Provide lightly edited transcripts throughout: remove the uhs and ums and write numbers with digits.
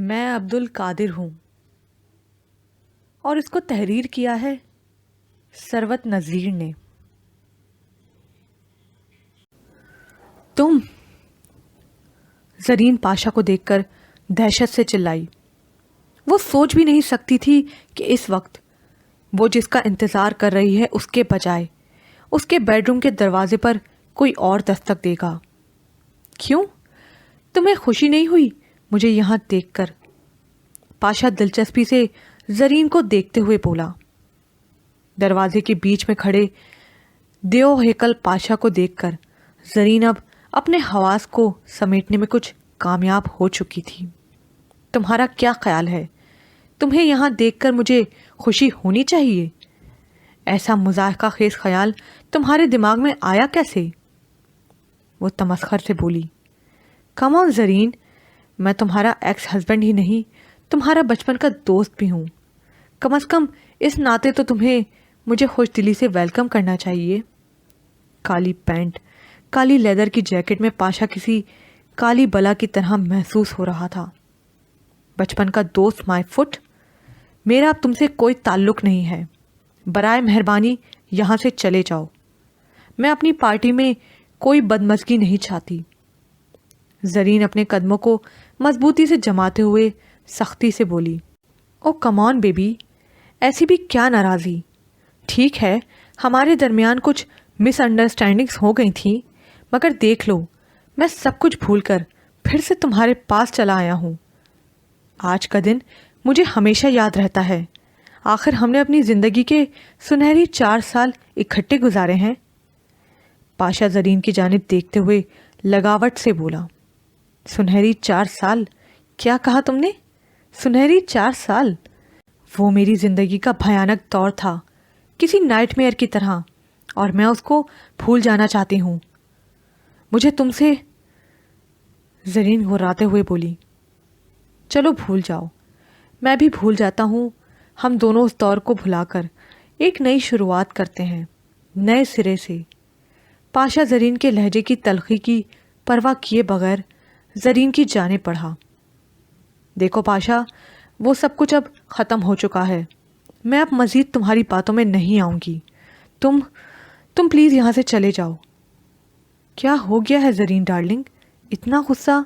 میں عبد القادر ہوں اور اس کو تحریر کیا ہے ثروت نذیر نے۔ تم؟ زرین پاشا کو دیکھ کر دہشت سے چلائی۔ وہ سوچ بھی نہیں سکتی تھی کہ اس وقت وہ جس کا انتظار کر رہی ہے اس کے بجائے اس کے بیڈ روم کے دروازے پر کوئی اور دستک دے گا۔ کیوں؟ تمہیں خوشی نہیں ہوئی مجھے یہاں دیکھ کر؟ پاشا دلچسپی سے زرین کو دیکھتے ہوئے بولا۔ دروازے کے بیچ میں کھڑے دیو ہیکل پاشا کو دیکھ کر زرین اب اپنے حواس کو سمیٹنے میں کچھ کامیاب ہو چکی تھی۔ تمہارا کیا خیال ہے؟ تمہیں یہاں دیکھ کر مجھے خوشی ہونی چاہیے؟ ایسا مضحکہ خیز خیال تمہارے دماغ میں آیا کیسے؟ وہ تمسخر سے بولی۔ کم آن زرین، میں تمہارا ایکس ہسبینڈ ہی نہیں، تمہارا بچپن کا دوست بھی ہوں۔ کم از کم اس ناطے تو تمہیں مجھے خوش دلی سے ویلکم کرنا چاہیے۔ کالی پینٹ، کالی لیدر کی جیکٹ میں پاشا کسی کالی بلا کی طرح محسوس ہو رہا تھا۔ بچپن کا دوست مائی فٹ، میرا اب تم سے کوئی تعلق نہیں ہے، برائے مہربانی یہاں سے چلے جاؤ۔ میں اپنی پارٹی میں کوئی بدمزگی نہیں چاہتی۔ زرین اپنے قدموں کو مضبوطی سے جماتے ہوئے سختی سے بولی۔ او کم آن بیبی، ایسی بھی کیا ناراضی؟ ٹھیک ہے ہمارے درمیان کچھ مس انڈرسٹینڈنگز ہو گئی تھیں، مگر دیکھ لو میں سب کچھ بھول کر پھر سے تمہارے پاس چلا آیا ہوں۔ آج کا دن مجھے ہمیشہ یاد رہتا ہے، آخر ہم نے اپنی زندگی کے سنہری 4 سال اکٹھے گزارے ہیں۔ پاشا زرین کی جانب دیکھتے ہوئے لگاوٹ سے بولا۔ سنہری 4 سال؟ کیا کہا تم نے؟ سنہری 4 سال؟ وہ میری زندگی کا بھیانک دور تھا، کسی نائٹ میئر کی طرح، اور میں اس کو بھول جانا چاہتی ہوں۔ مجھے تم سے، زرین گھراتے ہوئے بولی۔ چلو بھول جاؤ، میں بھی بھول جاتا ہوں۔ ہم دونوں اس دور کو بھلا کر ایک نئی شروعات کرتے ہیں، نئے سرے سے۔ پاشا زرین کے لہجے کی تلخی کی پرواہ کیے بغیر زرین کی جانب بڑھا۔ دیکھو پاشا، وہ سب کچھ اب ختم ہو چکا ہے، میں اب مزید تمہاری باتوں میں نہیں آؤں گی۔ تم پلیز یہاں سے چلے جاؤ۔ کیا ہو گیا ہے زرین ڈارلنگ؟ اتنا غصہ؟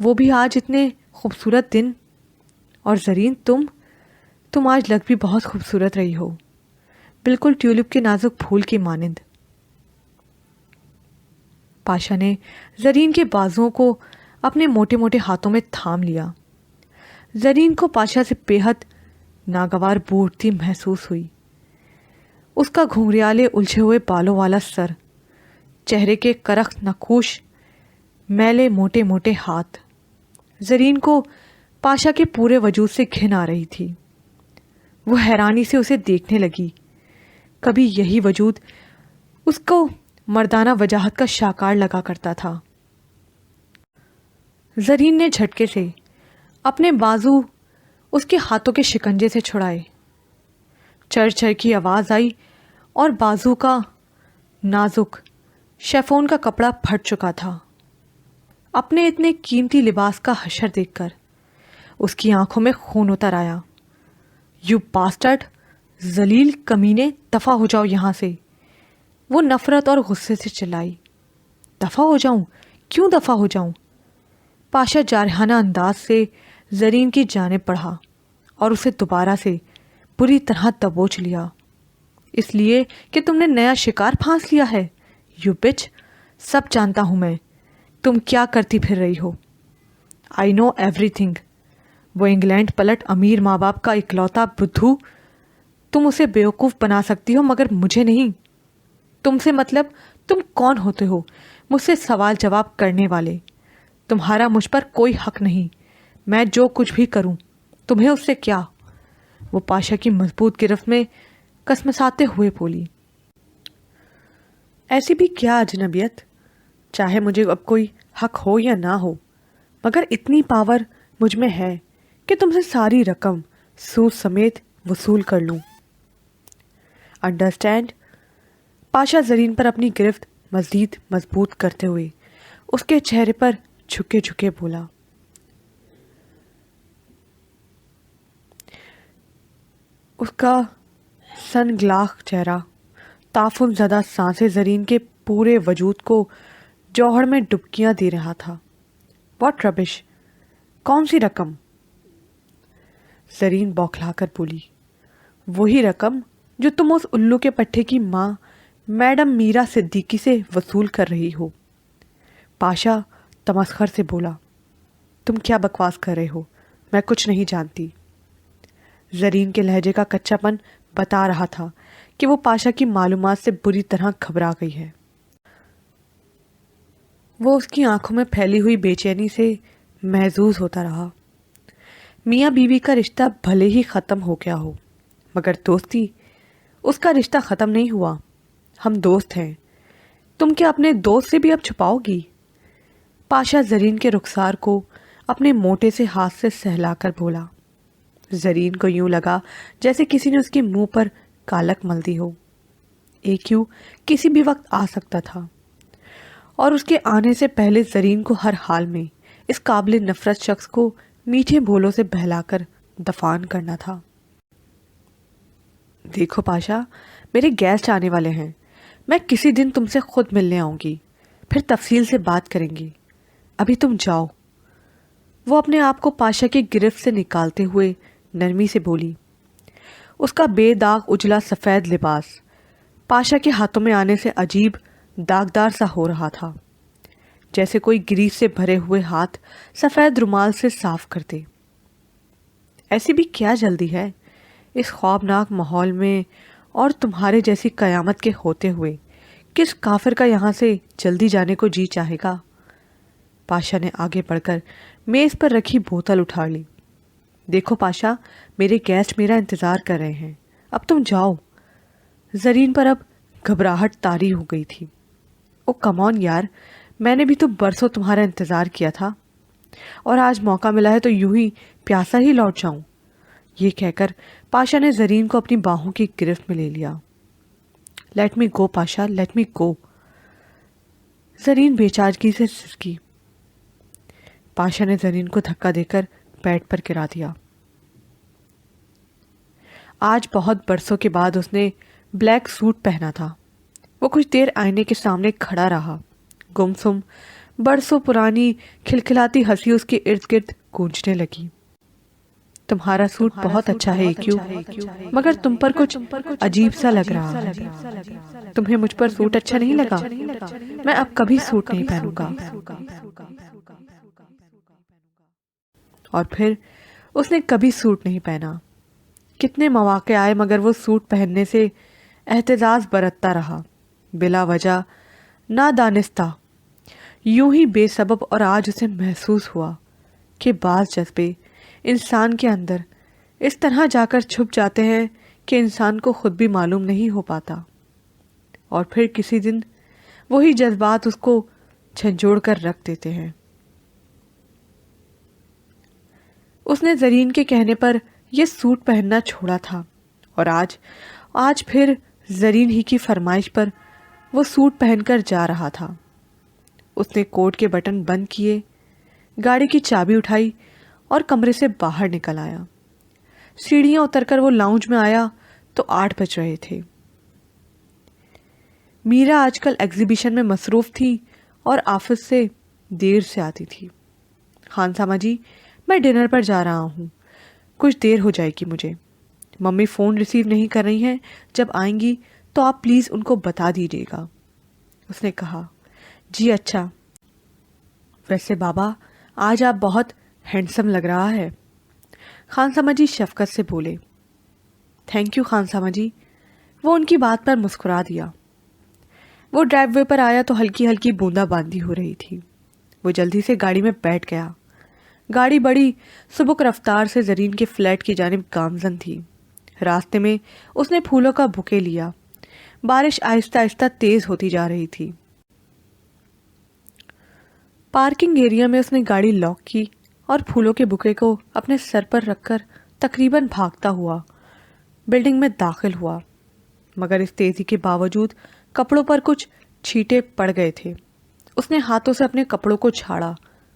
وہ بھی آج اتنے خوبصورت دن؟ اور زرین تم آج لگ بھی بہت خوبصورت رہی ہو، بالکل ٹیولپ کے نازک پھول کی مانند۔ پاشا نے زرین کے بازوؤں کو اپنے موٹے موٹے ہاتھوں میں تھام لیا۔ زرین کو پاشا سے بے حد ناگوار بو اٹھتی محسوس ہوئی۔ اس کا گھنگریالے الجھے ہوئے بالوں والا سر، چہرے کے کرخت نقوش میلے موٹے موٹے ہاتھ، زرین کو پاشا کے پورے وجود سے گھن آ رہی تھی۔ وہ حیرانی سے اسے دیکھنے لگی۔ کبھی یہی وجود اس کو مردانہ وجاہت کا شاکار لگا کرتا تھا۔ زرین نے جھٹکے سے اپنے بازو اس کے ہاتھوں کے شکنجے سے چھڑائے۔ چر چر کی آواز آئی اور بازو کا نازک شیفون کا کپڑا پھٹ چکا تھا۔ اپنے اتنے قیمتی لباس کا حشر دیکھ کر اس کی آنکھوں میں خون اتر آیا۔ یو باسٹرڈ، ذلیل کمینے، دفع ہو جاؤ یہاں سے! وہ نفرت اور غصے سے چلائی۔ دفع ہو جاؤں؟ کیوں دفع ہو جاؤں؟ پاشا جارحانہ انداز سے زرین کی جانب بڑھا اور اسے دوبارہ سے بری طرح دبوچ لیا۔ اس لیے کہ تم نے نیا شکار پھانس لیا ہے؟ یو بچ! سب جانتا ہوں میں، تم کیا کرتی پھر رہی ہو۔ آئی نو ایوری تھنگ۔ وہ انگلینڈ پلٹ امیر ماں باپ کا اکلوتا بدھو، تم اسے بیوقوف بنا سکتی ہو مگر مجھے نہیں۔ تم سے مطلب تم کون ہوتے ہو مجھ سے سوال جواب کرنے والے؟ تمہارا مجھ پر کوئی حق نہیں، میں جو کچھ بھی کروں تمہیں اس سے کیا؟ وہ پاشا کی مضبوط گرفت میں کسمساتے ہوئے بولی۔ ایسی بھی کیا اجنبیت؟ چاہے مجھے اب کوئی حق ہو یا نہ ہو، مگر اتنی پاور مجھ میں ہے کہ تم سے ساری رقم سود سمیت وصول کر لوں۔ انڈرسٹینڈ؟ پاشا زرین پر اپنی گرفت مزید مضبوط کرتے ہوئے اس کے چہرے پر جھکے جھکے بولا۔ اس کا سن گلاخ چہرہ تعفن زدہ سانسیں زرین کے پورے وجود کو جوہر میں ڈبکیاں دے رہا تھا۔ واٹ ربش! کون سی رقم؟ زرین بوکھلا کر بولی، وہی رقم جو تم اس الو کے پٹھے کی ماں میڈم میرا صدیقی سے وصول کر رہی ہو۔ پاشا تمسخر سے بولا، تم کیا بکواس کر رہے ہو؟ میں کچھ نہیں جانتی۔ زرین کے لہجے کا کچا پن بتا رہا تھا کہ وہ پاشا کی معلومات سے بری طرح گھبرا گئی ہے۔ وہ اس کی آنکھوں میں پھیلی ہوئی بے چینی سے محظوظ ہوتا رہا۔ میاں بیوی کا رشتہ بھلے ہی ختم ہو گیا ہو، مگر دوستی، اس کا رشتہ ختم نہیں ہوا۔ ہم دوست ہیں۔ تم کیا اپنے دوست سے بھی اب چھپاؤ گی؟ پاشا زرین کے رخسار کو اپنے موٹے سے ہاتھ سے سہلا کر بولا۔ زرین کو یوں لگا جیسے کسی نے اس کے منہ پر کالک مل دی ہو۔ ایک یوں کسی بھی وقت آ سکتا تھا، اور اس کے آنے سے پہلے زرین کو ہر حال میں اس قابل نفرت شخص کو میٹھے بولوں سے بہلا کر دفان کرنا تھا۔ دیکھو پاشا، میرے گیسٹ آنے والے ہیں، میں کسی دن تم سے خود ملنے آؤں گی، پھر تفصیل سے بات کریں گی، ابھی تم جاؤ۔ وہ اپنے آپ کو پاشا کی گرفت سے نکالتے ہوئے نرمی سے بولی۔ اس کا بے داغ اجلا سفید لباس پاشا کے ہاتھوں میں آنے سے عجیب داغدار سا ہو رہا تھا، جیسے کوئی گریس سے بھرے ہوئے ہاتھ سفید رومال سے صاف کرتے۔ ایسی بھی کیا جلدی ہے اس خوابناک ماحول میں، اور تمہارے جیسی قیامت کے ہوتے ہوئے کس کافر کا یہاں سے جلدی جانے کو جی چاہے گا؟ پاشا نے آگے بڑھ کر میز پر رکھی بوتل اٹھا لی۔ دیکھو پاشا، میرے گیسٹ میرا انتظار کر رہے ہیں، اب تم جاؤ۔ زرین پر اب گھبراہٹ طاری ہو گئی تھی۔ او کم آن یار، میں نے بھی تو برسوں تمہارا انتظار کیا تھا، اور آج موقع ملا ہے تو یوں ہی پیاسا ہی لوٹ جاؤں۔ یہ کہہ کر پاشا نے زرین کو اپنی باہوں کی گرفت میں لے لیا۔ لیٹ می گو پاشا، لیٹ می گو۔ زرین بے چارگی سے سسکی۔ پاشا نے زرین کو دھکا دے کر بیڈ پر گرا دیا۔ آج بہت برسوں کے بعد اس نے بلیک سوٹ پہنا تھا۔ وہ کچھ دیر آئینے کے سامنے کھڑا رہا۔ گمسم برسوں پرانی کھلکھلاتی ہنسی اس کے ارد گرد گونجنے لگی۔ تمہارا سوٹ بہت اچھا ہے کیوں، مگر تم پر کچھ عجیب سا لگ رہا ہے۔ تمہیں مجھ پر سوٹ اچھا نہیں لگا؟ میں اب کبھی سوٹ نہیں پہنوں گا۔ اور پھر اس نے کبھی سوٹ نہیں پہنا۔ کتنے مواقع آئے مگر وہ سوٹ پہننے سے احتجاج برتتا رہا، بلا وجہ، نادانستہ، یوں ہی بے سبب۔ اور آج اسے محسوس ہوا کہ بعض جذبے انسان کے اندر اس طرح جا کر چھپ جاتے ہیں کہ انسان کو خود بھی معلوم نہیں ہو پاتا، اور پھر کسی دن وہی جذبات اس کو جھنجھوڑ کر رکھ دیتے ہیں۔ اس نے زرین کے کہنے پر یہ سوٹ پہننا چھوڑا تھا، اور آج پھر زرین ہی کی فرمائش پر وہ سوٹ پہن کر جا رہا تھا۔ اس نے کوٹ کے بٹن بند کیے، گاڑی کی چابی اٹھائی اور کمرے سے باہر نکل آیا۔ سیڑھیاں اتر کر وہ لاؤنج میں آیا تو 8 بج رہے تھے۔ میرا آج کل ایگزیبیشن میں مصروف تھی اور آفس سے دیر سے آتی تھی۔ خان سامہ جی، میں ڈنر پر جا رہا ہوں، کچھ دیر ہو جائے گی مجھے۔ ممی فون ریسیو نہیں کر رہی ہیں، جب آئیں گی تو آپ پلیز ان کو بتا دیجیے گا۔ اس نے کہا، جی اچھا۔ ویسے بابا، آج آپ بہت ہینڈسم لگ رہا ہے۔ خان سامہ جی شفقت سے بولے۔ تھینک یو خان سامہ جی۔ وہ ان کی بات پر مسکرا دیا۔ وہ ڈرائیو وے پر آیا تو ہلکی ہلکی بوندا باندی ہو رہی تھی۔ وہ جلدی سے گاڑی میں بیٹھ گیا۔ گاڑی بڑی سبک رفتار سے زرین کے فلیٹ کی جانب گامزن تھی۔ راستے میں اس نے پھولوں کا بوکے لیا۔ بارش آہستہ آہستہ تیز ہوتی جا رہی تھی۔ پارکنگ ایریا میں اس نے گاڑی لاک کی اور پھولوں کے بوکے کو اپنے سر پر رکھ کر تقریباً بھاگتا ہوا بلڈنگ میں داخل ہوا، مگر اس تیزی کے باوجود کپڑوں پر کچھ چھینٹے پڑ گئے تھے۔ اس نے ہاتھوں سے اپنے کپڑوں کو جھاڑا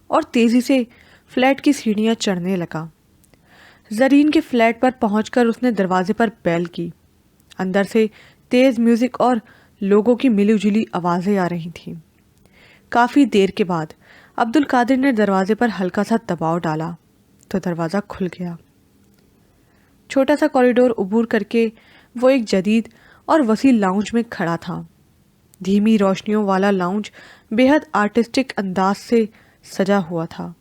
اور تیزی سے فلیٹ کی سیڑھیاں چڑھنے لگا۔ زرین کے فلیٹ پر پہنچ کر اس نے دروازے پر بیل کی۔ اندر سے تیز میوزک اور لوگوں کی ملی جلی آوازیں آ رہی تھیں۔ کافی دیر کے بعد عبد القادر نے دروازے پر ہلکا سا دباؤ ڈالا تو دروازہ کھل گیا۔ چھوٹا سا کوریڈور عبور کر کے وہ ایک جدید اور وسیع لاؤنج میں کھڑا تھا۔ دھیمی روشنیوں والا لاؤنج بے حد آرٹسٹک انداز سے سجا ہوا تھا۔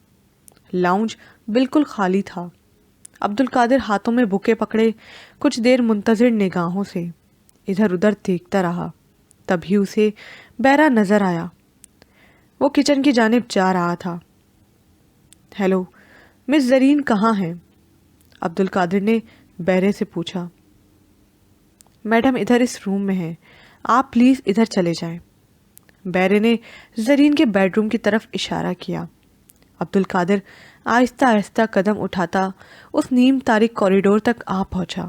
لاؤنج بالکل خالی تھا۔ عبد القادر ہاتھوں میں بکے پکڑے کچھ دیر منتظر نگاہوں سے ادھر ادھر دیکھتا رہا۔ تبھی اسے بیرا نظر آیا۔ وہ کچن کی جانب جا رہا تھا۔ ہیلو، مس زرین کہاں ہیں؟ عبد القادر نے بیرے سے پوچھا۔ میڈم ادھر اس روم میں ہیں، آپ پلیز ادھر چلے جائیں۔ بیرے نے زرین کے بیڈ روم کی طرف اشارہ کیا۔ عبد القادر آہستہ آہستہ قدم اٹھاتا اس نیم تاریک کوریڈور تک آ پہنچا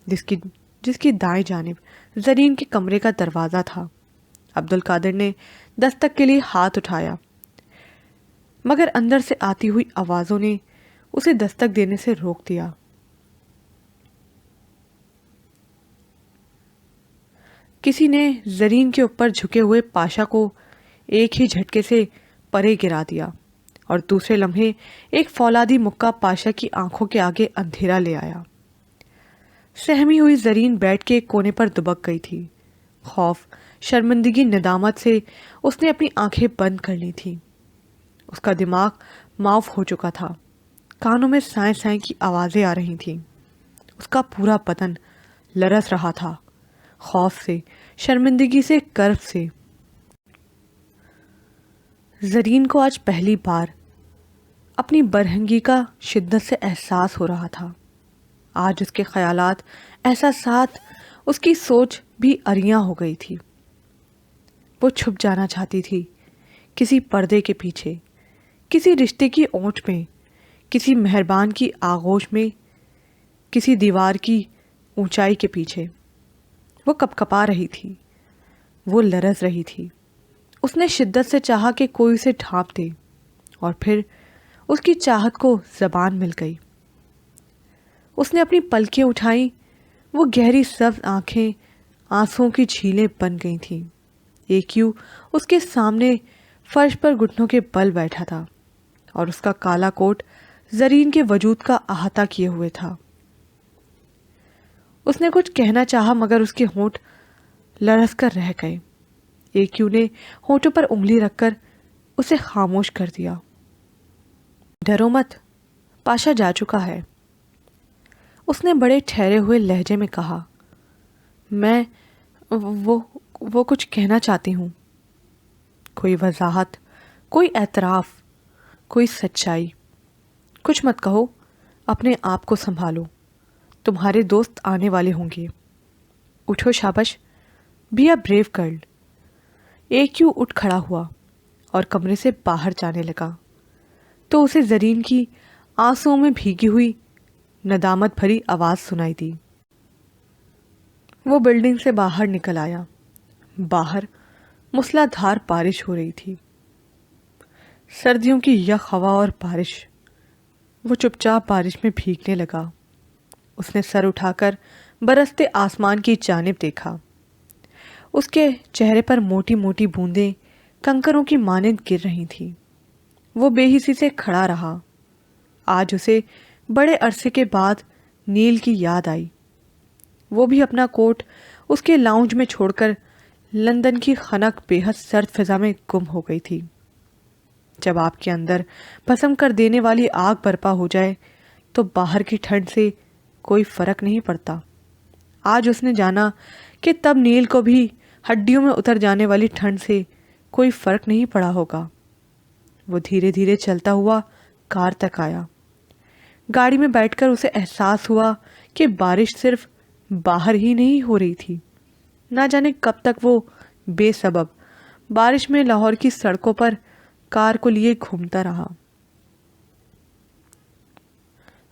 جس کی دائیں جانب زرین کے کمرے کا دروازہ تھا۔ عبد القادر نے دستک کے لیے ہاتھ اٹھایا، مگر اندر سے آتی ہوئی آوازوں نے اسے دستک دینے سے روک دیا۔ کسی نے زرین کے اوپر جھکے ہوئے پاشا کو ایک ہی جھٹکے سے پرے گرا دیا اور دوسرے لمحے ایک فولادی مکہ پاشا کی آنکھوں کے آگے اندھیرا لے آیا۔ سہمی ہوئی زرین بیٹھ کے کونے پر دبک گئی تھی۔ خوف، شرمندگی، ندامت سے اس نے اپنی آنکھیں بند کر لی تھی۔ اس کا دماغ معاف ہو چکا تھا۔ کانوں میں سائیں سائیں کی آوازیں آ رہی تھیں۔ اس کا پورا بدن لرز رہا تھا، خوف سے، شرمندگی سے، کرب سے۔ زرین کو آج پہلی بار اپنی برہنگی کا شدت سے احساس ہو رہا تھا۔ آج اس کے خیالات، احساسات، اس کی سوچ بھی اریاں ہو گئی تھی۔ وہ چھپ جانا چاہتی تھی، کسی پردے کے پیچھے، کسی رشتے کی اونٹ میں، کسی مہربان کی آغوش میں، کسی دیوار کی اونچائی کے پیچھے۔ وہ کپکپا رہی تھی، وہ لرز رہی تھی۔ اس نے شدت سے چاہا کہ کوئی اسے ڈھانپ دے، اور پھر اس کی چاہت کو زبان مل گئی۔ اس نے اپنی پلکیں اٹھائیں، وہ گہری سبز آنکھیں آنسوؤں کی جھیلیں بن گئی تھیں۔ ایک یوں اس کے سامنے فرش پر گھٹنوں کے بل بیٹھا تھا اور اس کا کالا کوٹ زرین کے وجود کا احاطہ کیے ہوئے تھا۔ اس نے کچھ کہنا چاہا مگر اس کے ہونٹ لرز کر رہ گئے۔ ایک یوں نے ہونٹوں پر انگلی رکھ کر اسے خاموش کر دیا۔ ڈرو مت، پاشا جا چکا ہے، اس نے بڑے ٹھہرے ہوئے لہجے میں کہا۔ میں وہ کچھ کہنا چاہتی ہوں۔ کوئی وضاحت، کوئی اعتراف، کوئی سچائی۔ کچھ مت کہو، اپنے آپ کو سنبھالو، تمہارے دوست آنے والے ہوں گے۔ اٹھو، شابش، بی اے بریو گرل۔ ایک یوں اٹھ کھڑا ہوا اور کمرے سے باہر جانے لگا تو اسے زرین کی آنسوؤں میں بھیگی ہوئی ندامت بھری آواز سنائی دی۔ وہ بلڈنگ سے باہر نکل آیا۔ باہر موسلا دھار بارش ہو رہی تھی، سردیوں کی یک ہوا اور بارش۔ وہ چپ چاپ بارش میں بھیگنے لگا۔ اس نے سر اٹھا کر برستے آسمان کی جانب دیکھا۔ اس کے چہرے پر موٹی موٹی بوندیں کنکروں کی مانند گر رہی تھیں۔ وہ بے حسی سے کھڑا رہا۔ آج اسے بڑے عرصے کے بعد نیل کی یاد آئی۔ وہ بھی اپنا کوٹ اس کے لاؤنج میں چھوڑ کر لندن کی خنک بے حد سرد فضا میں گم ہو گئی تھی۔ جب آپ کے اندر بھسم کر دینے والی آگ برپا ہو جائے تو باہر کی ٹھنڈ سے کوئی فرق نہیں پڑتا۔ آج اس نے جانا کہ تب نیل کو بھی ہڈیوں میں اتر جانے والی ٹھنڈ سے کوئی فرق نہیں پڑا ہوگا۔ وہ دھیرے دھیرے چلتا ہوا کار تک آیا۔ گاڑی میں بیٹھ کر اسے احساس ہوا کہ بارش صرف باہر ہی نہیں ہو رہی تھی۔ نہ جانے کب تک وہ بے سبب بارش میں لاہور کی سڑکوں پر کار کو لیے گھومتا رہا۔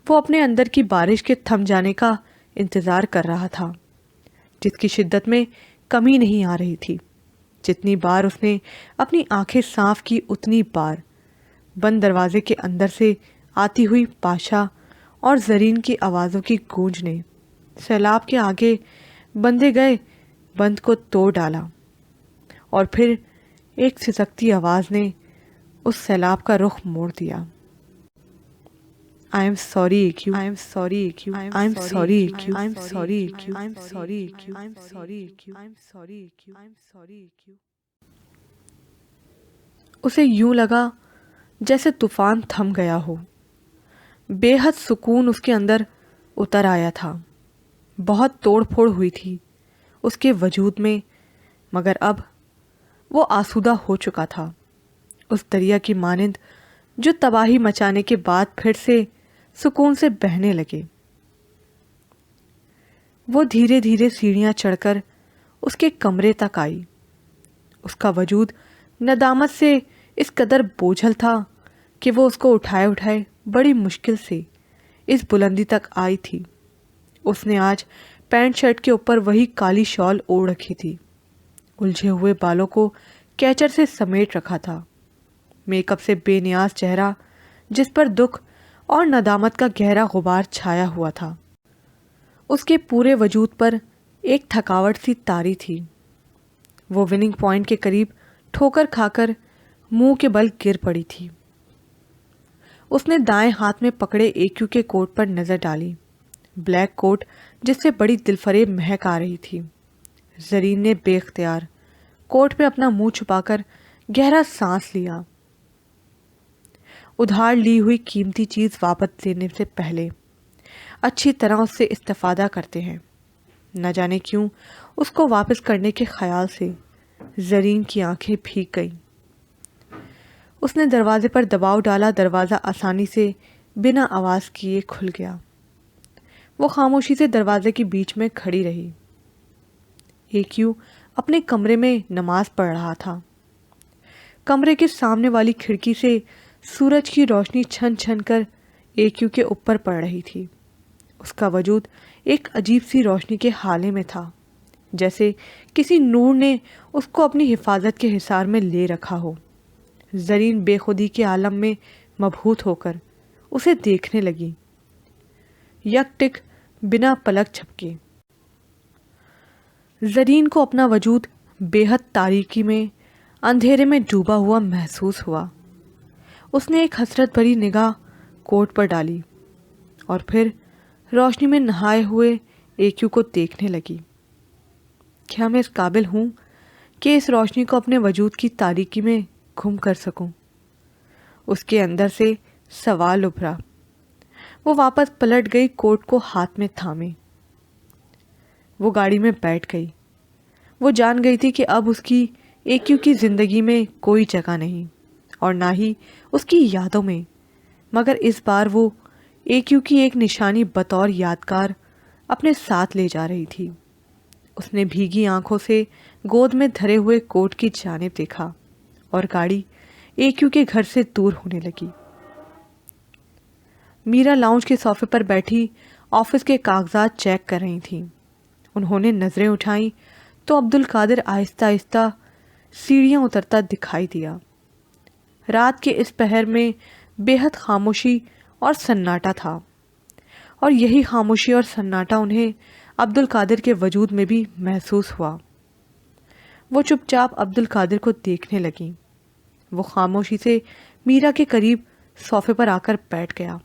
وہ اپنے اندر کی بارش کے تھم جانے کا انتظار کر رہا تھا، جس کی شدت میں کمی نہیں آ رہی تھی۔ جتنی بار اس نے اپنی آنکھیں صاف کی اتنی بار بند دروازے کے اندر سے آتی ہوئی پاشا اور زرین کی آوازوں کی گونج نے سیلاب کے آگے بندے گئے بند کو توڑ ڈالا، اور پھر ایک سسکتی آواز نے اس سیلاب کا رخ موڑ دیا۔ I am sorry AQ, I am sorry AQ, I am sorry AQ, I am sorry AQ, I am sorry AQ, I am sorry AQ, I am sorry AQ, I am sorry AQ۔ اسے یوں لگا جیسے طوفان تھم گیا ہو، بے حد سکون اس کے اندر اتر آیا تھا۔ بہت توڑ پھوڑ ہوئی تھی اس کے وجود میں، مگر اب وہ آسودہ ہو چکا تھا، اس دریا کی مانند جو تباہی مچانے کے بعد پھر سے سکون سے بہنے لگے۔ وہ دھیرے دھیرے سیڑھیاں چڑھ کر اس کے کمرے تک آئی۔ اس کا وجود ندامت سے اس قدر بوجھل تھا کہ وہ اس کو اٹھائے اٹھائے بڑی مشکل سے اس بلندی تک آئی تھی۔ اس نے آج پینٹ شرٹ کے اوپر وہی کالی شال اوڑھ رکھی تھی، الجھے ہوئے بالوں کو کیچر سے سمیٹ رکھا تھا، میک اپ سے بے نیاز چہرہ جس پر دکھ اور ندامت کا گہرا غبار چھایا ہوا تھا۔ اس کے پورے وجود پر ایک تھکاوٹ سی طاری تھی۔ وہ وننگ پوائنٹ کے قریب ٹھوکر کھا کر منہ کے بل گر پڑی تھی۔ اس نے دائیں ہاتھ میں پکڑے AQ کے کوٹ پر نظر ڈالی، بلیک کوٹ جس سے بڑی دلفریب مہک آ رہی تھی۔ زرین نے بے اختیار کوٹ پہ اپنا منہ چھپا کر گہرا سانس لیا۔ ادھار لی ہوئی قیمتی چیز واپس لینے سے پہلے اچھی طرح اس سے استفادہ کرتے ہیں۔ نہ جانے کیوں اس کو واپس کرنے کے خیال سے زرین کی آنکھیں بھیگ گئیں۔ اس نے دروازے پر دباؤ ڈالا، دروازہ آسانی سے بنا آواز کیے کھل گیا۔ وہ خاموشی سے دروازے کے بیچ میں کھڑی رہی۔ AQ اپنے کمرے میں نماز پڑھ رہا تھا۔ کمرے کے سامنے والی کھڑکی سے سورج کی روشنی چھن چھن کر AQ کے اوپر پڑ رہی تھی۔ اس کا وجود ایک عجیب سی روشنی کے حالے میں تھا، جیسے کسی نور نے اس کو اپنی حفاظت کے حصار میں لے رکھا ہو۔ زرین بے خودی کے عالم میں مبہوت ہو کر اسے دیکھنے لگی، یک ٹک بنا پلک جھپکے۔ زرین کو اپنا وجود بے حد تاریکی میں اندھیرے میں ڈوبا ہوا محسوس ہوا۔ اس نے ایک حسرت بھری نگاہ کوٹ پر ڈالی اور پھر روشنی میں نہائے ہوئے AQ کو دیکھنے لگی۔ کیا میں اس قابل ہوں کہ اس روشنی کو اپنے وجود کی تاریکی میں گم کر سکوں؟ اس کے اندر سے سوال ابھرا۔ وہ واپس پلٹ گئی، کوٹ کو ہاتھ میں تھامے۔ وہ گاڑی میں بیٹھ گئی۔ وہ جان گئی تھی کہ اب اس کی AQ کی زندگی میں کوئی جگہ نہیں، اور نہ ہی اس کی یادوں میں، مگر اس بار وہ AQ کی ایک نشانی بطور یادگار اپنے ساتھ لے جا رہی تھی۔ اس نے بھیگی آنکھوں سے گود میں دھرے ہوئے کوٹ کی جانب دیکھا اور گاڑی AQ کے گھر سے دور ہونے لگی۔ میرا لاؤنج کے صوفے پر بیٹھی آفس کے کاغذات چیک کر رہی تھیں۔ انہوں نے نظریں اٹھائیں تو عبدالقادر آہستہ آہستہ سیڑھیاں اترتا دکھائی دیا۔ رات کے اس پہر میں بے حد خاموشی اور سناٹا تھا، اور یہی خاموشی اور سناٹا انہیں عبدالقادر کے وجود میں بھی محسوس ہوا۔ وہ چپ چاپ عبدالقادر کو دیکھنے لگیں۔ وہ خاموشی سے میرا کے قریب صوفے پر آ کر بیٹھ گیا۔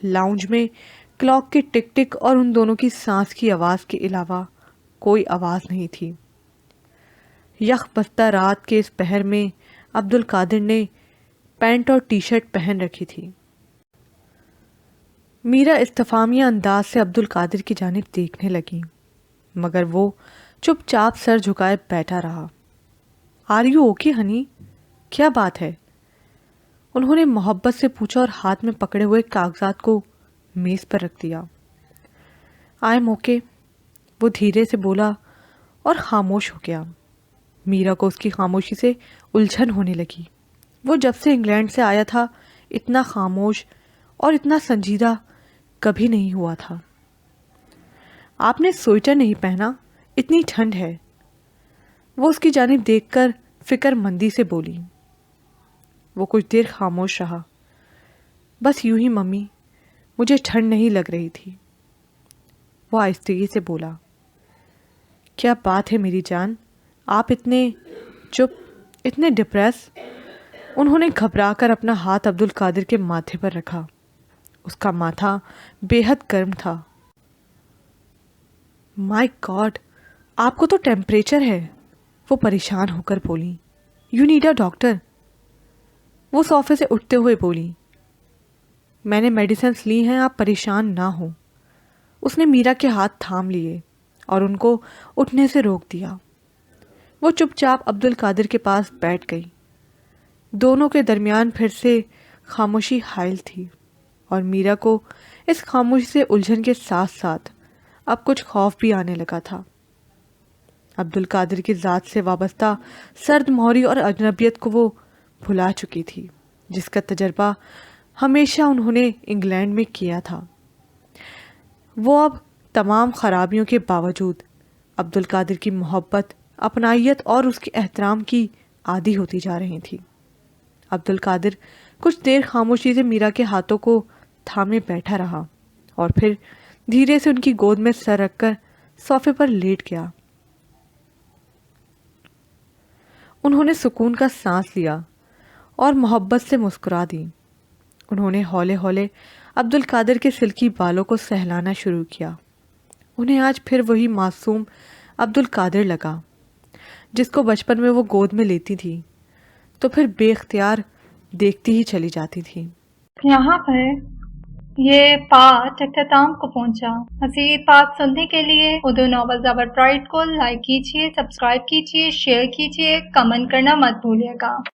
لاؤنج میں کلاک کے ٹک ٹک اور ان دونوں کی سانس کی آواز کے علاوہ کوئی آواز نہیں تھی۔ یخ بستہ رات کے اس پہر میں عبدالقادر نے پینٹ اور ٹی شرٹ پہن رکھی تھی۔ میرا استفہامیہ انداز سے عبدالقادر کی جانب دیکھنے لگی، مگر وہ چپ چاپ سر جھکائے بیٹھا رہا۔ Are you okay honey? کیا بات ہے؟ انہوں نے محبت سے پوچھا اور ہاتھ میں پکڑے ہوئے کاغذات کو میز پر رکھ دیا۔ آئی ایم اوکے، وہ دھیرے سے بولا اور خاموش ہو گیا۔ میرا کو اس کی خاموشی سے الجھن ہونے لگی۔ وہ جب سے انگلینڈ سے آیا تھا اتنا خاموش اور اتنا سنجیدہ کبھی نہیں ہوا تھا۔ آپ نے سویٹر نہیں پہنا، اتنی ٹھنڈ ہے، وہ اس کی جانب دیکھ کر فکر مندی سے بولی۔ وہ کچھ دیر خاموش رہا۔ بس یوں ہی ممی، مجھے ٹھنڈ نہیں لگ رہی تھی۔ وہ آہستگی سے بولا، کیا بات ہے میری جان، آپ اتنے چپ، اتنے ڈپریس؟ انہوں نے گھبرا کر اپنا ہاتھ عبد القادر کے ماتھے پر رکھا۔ اس کا ماتھا بے حد گرم تھا۔ مائی گاڈ، آپ کو تو ٹیمپریچر ہے، وہ پریشان ہو کر بولی۔ یو نیڈ اے ڈاکٹر، وہ صوفے سے اٹھتے ہوئے بولی۔ میں نے میڈیسنس لی ہیں، آپ پریشان نہ ہوں۔ اس نے میرا کے ہاتھ تھام لیے اور ان کو اٹھنے سے روک دیا۔ وہ چپ چاپ عبد القادر کے پاس بیٹھ گئی۔ دونوں کے درمیان پھر سے خاموشی حائل تھی اور میرا کو اس خاموشی سے الجھن کے ساتھ ساتھ اب کچھ خوف بھی آنے لگا تھا۔ عبد القادر کی ذات سے وابستہ سرد مہری اور اجنبیت کو وہ بھلا چکی تھی، جس کا تجربہ ہمیشہ انہوں نے انگلینڈ میں کیا تھا۔ وہ اب تمام خرابیوں کے باوجود عبد القادر کی محبت، اپنائیت اور اس کے احترام کی عادی ہوتی جا رہی تھی۔ عبد القادر کچھ دیر خاموشی سے میرا کے ہاتھوں کو تھامے بیٹھا رہا اور پھر دھیرے سے ان کی گود میں سر رکھ کر صوفے پر لیٹ گیا۔ انہوں نے سکون کا سانس لیا اور محبت سے مسکرا دی۔ انہوں نے ہولے ہولے عبد القادر کے سلکی بالوں کو سہلانا شروع کیا۔ انہیں آج پھر وہی معصوم عبد القادر لگا جس کو بچپن میں وہ گود میں لیتی تھی تو پھر بے اختیار دیکھتی ہی چلی جاتی تھی۔ یہاں پر یہ پارٹ اختتام کو پہنچا۔ مزید پارٹ سننے کے لیے اردو ناول زبر پرائڈ کو لائک کیجیے، سبسکرائب کیجیے، شیئر کیجیے، کمنٹ کرنا مت بھولیے گا۔